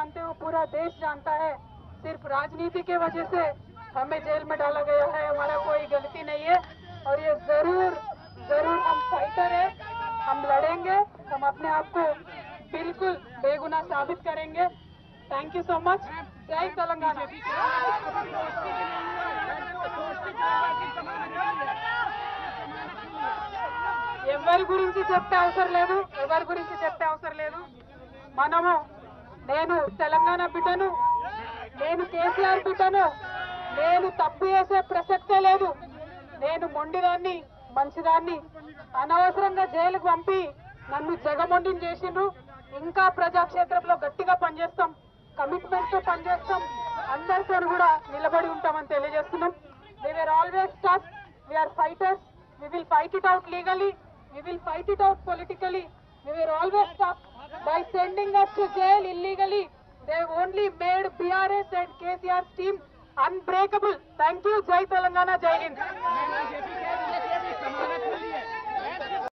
जानते हो, पूरा देश जानता है, सिर्फ राजनीति के वजह से हमें जेल में डाला गया है। हमारा कोई गलती नहीं है और ये जरूर जरूर हम फाइटर है, हम लड़ेंगे, हम अपने आप को बिल्कुल बेगुनाह साबित करेंगे। Thank you so much. जय तेलंगाना। ఎవరి గురించి చెప్పే అవసరం లేదు, ఎవరి గురించి చెప్పే అవసరం లేదు. మనము నేను తెలంగాణ బిడ్డను, నేను కేసీఆర్ బిడ్డను, నేను తప్పు చేసే ప్రసక్తే లేదు. నేను మొండిదాన్ని, మంచిదాన్ని. అనవసరంగా జైలుకు పంపి నన్ను జగమొండిని చేసిండ్రు. ఇంకా ప్రజాక్షేత్రంలో గట్టిగా పనిచేస్తాం, కమిట్మెంట్ తో పనిచేస్తాం, అందరితో కూడా నిలబడి ఉంటామని తెలియజేస్తున్నాం. We were always tough, we are fighters, we will fight it out legally, we will fight it out politically. We were always tough. By sending us to jail illegally, they only made BRS and KCR's team unbreakable. Thank you. Jai Telangana, Jai Hind.